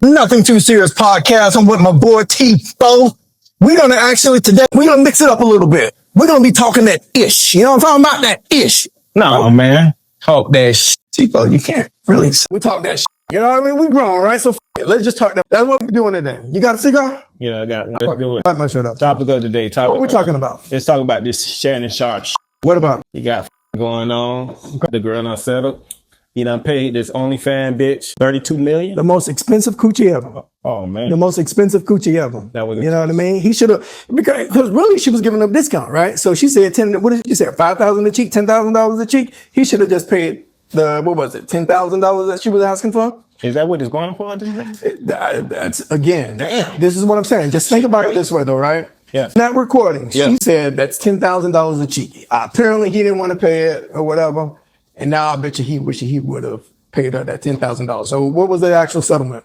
Nothing Too Serious podcast. I'm with my boy T-Fo. We're going to mix it up a little bit. We're going to be talking that ish. You know what I'm talking about? That ish. No, man. Talk that shit. T-Fo, you can't really. We talk that shit. You know what I mean? We grown, right? So let's just talk that. That's what we're doing today. You got a cigar? Yeah, I got it. Let's do it. Light my shit up. Topic of the day. What we talking about? Let's talk about this Shannon Sharp shit. What about it? You got going on. The girl done settled. You done paid this OnlyFans bitch $32 million. The most expensive coochie ever. Oh, man. The most expensive coochie ever. That was, you know what I mean? He should have, because really she was giving him a discount, right? So she said what did she say? $5,000 a cheek, $10,000 a cheek. He should have just paid $10,000 that she was asking for. Is that what it's going for? That's again. Damn. This is what I'm saying. Just think about it this way, though, right? Yeah. Not recording. Yeah. She said that's $10,000 a cheek. Apparently, he didn't want to pay it or whatever. And now I bet you he wish he would have paid her that $10,000. So what was the actual settlement?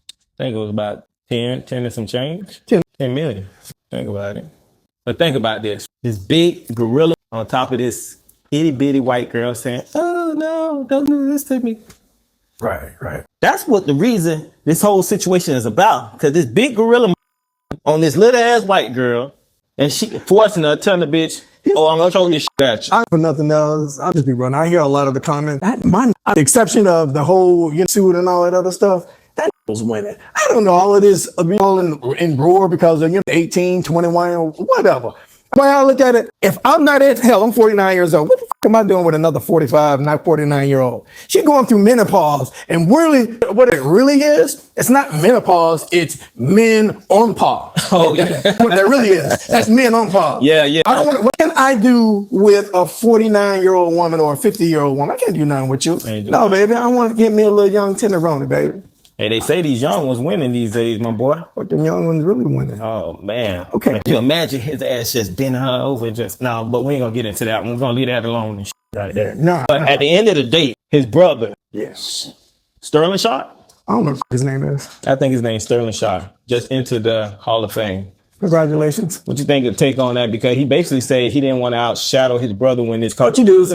I think it was about 10 and some change. 10 million. Think about it. But think about this. This big gorilla on top of this itty bitty white girl saying, "Oh no, don't do this to me." Right. That's what the reason this whole situation is about. Because this big gorilla on this little ass white girl, and she forcing her, telling the bitch, "Oh, I'm gonna throw this shit at you." For nothing else, I'll just be running. I hear a lot of the comments. The exception of the whole suit and all that other stuff, that was winning. I don't know all of this all in roar because of 18, 21, or whatever. When I look at it, if I'm not at hell, I'm 49 years old. What the fuck am I doing with another 45, not 49-year-old? She's going through menopause, and really, what it really is, it's not menopause, it's men on pause. Oh, yeah. What that really is. That's men on pause. Yeah. What can I do with a 49-year-old woman or a 50-year-old woman? I can't do nothing with you. No, baby, I want to get me a little young tenderoni, baby. Hey, they say these young ones winning these days, my boy. What them young ones really winning? Oh, man. Okay. Can you imagine his ass just bending her over but we ain't gonna get into that one. We're gonna leave that alone and shit right there. Nah. But at the end of the day, his brother, yes, Sterling Sharp. I don't know what his name is. I think his name's Sterling Sharp. Just into the Hall of Fame. Congratulations. What you think of take on that? Because he basically said he didn't want to outshadow his brother when this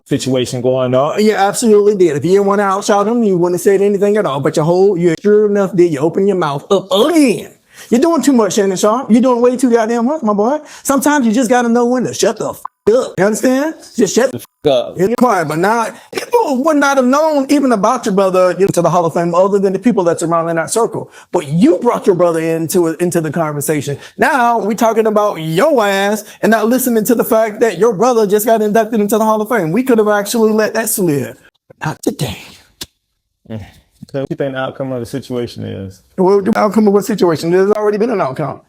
situation going on. You absolutely did. If you didn't want to outshout him, you wouldn't have said anything at all. But you sure enough did. You open your mouth up again. You're doing too much, Shannon Sharp. You're doing way too goddamn much, my boy. Sometimes you just got to know when to shut the up. You understand? Just shut the up. You're quiet. But now, people would not have known even about your brother to the Hall of Fame other than the people that's around in that circle. But you brought your brother into the conversation. Now we're talking about your ass and not listening to the fact that your brother just got inducted into the Hall of Fame. We could have actually let that slide. Not today. So what do you think the outcome of the situation is? Well, the outcome of what situation? There's already been an outcome.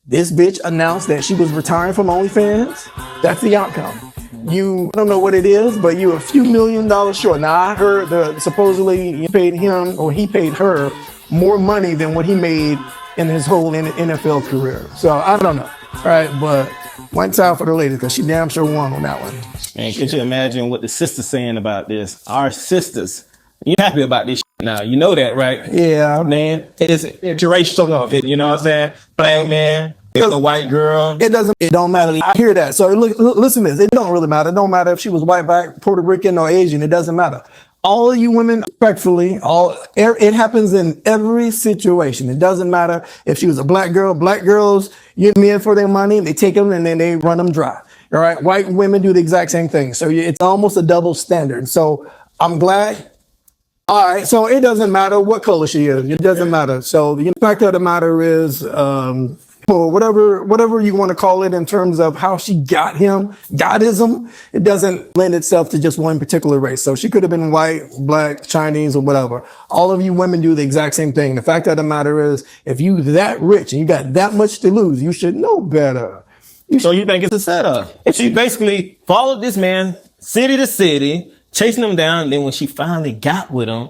This bitch announced that she was retiring from OnlyFans. That's the outcome. I don't know what it is, but you a few $1 million short. Now I heard supposedly you paid him or he paid her more money than what he made in his whole NFL career. So I don't know, right? But one time for the lady because she damn sure won on that one. Man, could you imagine what the sisters saying about this? Our sisters, you happy about this shit now? You know that, right? Yeah, man. It's interracial of it. You know what I'm saying? Black man. It's a white girl. It don't matter. I hear that. So listen to this. It don't really matter. It don't matter if she was white, black, Puerto Rican, or Asian. It doesn't matter. All of you women, respectfully, it happens in every situation. It doesn't matter if she was a black girl. Black girls, you men for their money, they take them and then they run them dry. All right. White women do the exact same thing. So it's almost a double standard. So I'm glad. All right. So it doesn't matter what color she is. It doesn't matter. So the fact of the matter is, or whatever you want to call it in terms of how she got him, godism, it doesn't lend itself to just one particular race. So she could have been white, black, Chinese, or whatever. All of you women do the exact same thing. The fact of the matter is, if you that rich and you got that much to lose, you should know better. So you think it's a setup? She basically followed this man city to city, chasing him down. And then when she finally got with him,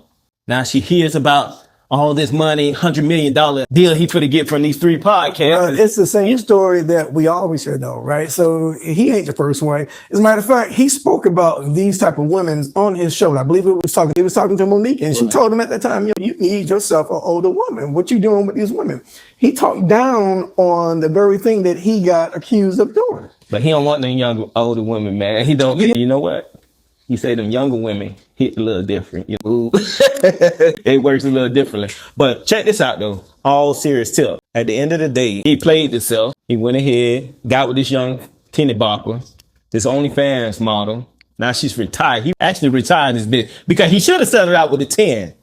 now she hears about all this money, $100 million deal he could get from these 3 podcasts. It's the same story that we always hear though, right? So he ain't the first one. As a matter of fact, he spoke about these type of women on his show. I believe he was talking to Monique and she told him at that time, you need yourself an older woman. What you doing with these women? He talked down on the very thing that he got accused of doing. But he don't want no young, older women, man. He don't, you know what? he say them younger women hit a little different. You know, it works a little differently. But check this out though. All serious tip. At the end of the day, he played himself. He went ahead, got with this young Kenny Barker, this OnlyFans model. Now she's retired. He actually retired this bitch because he should have settled out with a 10.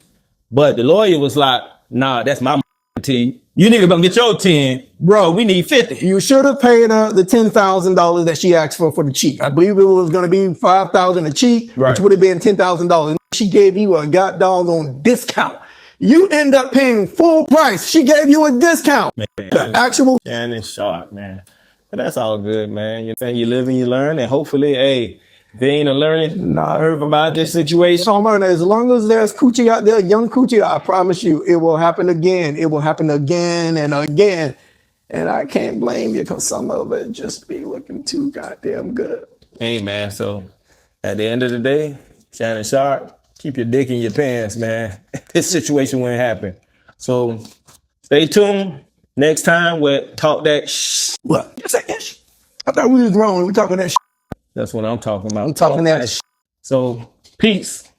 But the lawyer was like, nah, that's my T. You nigga gonna get your 10. Bro, we need 50. You should have paid her the $10,000 that she asked for the cheek. I believe it was going to be $5,000 a cheek, Right. which would have been $10,000. She gave you a on discount. You end up paying full price. She gave you a discount. Man, The actual Shannon Sharp, man. But that's all good, man. You live and you learn, and hopefully, hey, if they ain't a learning, not heard about this situation. So I'm learning, as long as there's coochie out there, young coochie, I promise you, it will happen again. It will happen again and again. And I can't blame you because some of it just be looking too goddamn good. Hey, man. So at the end of the day, Shannon Sharp, keep your dick in your pants, man. This situation wouldn't happen. So stay tuned. Next time we'll talk that shit. What? You say that shit? I thought we was wrong. We talking that shit. That's what I'm talking about. I'm talking that shit. So peace.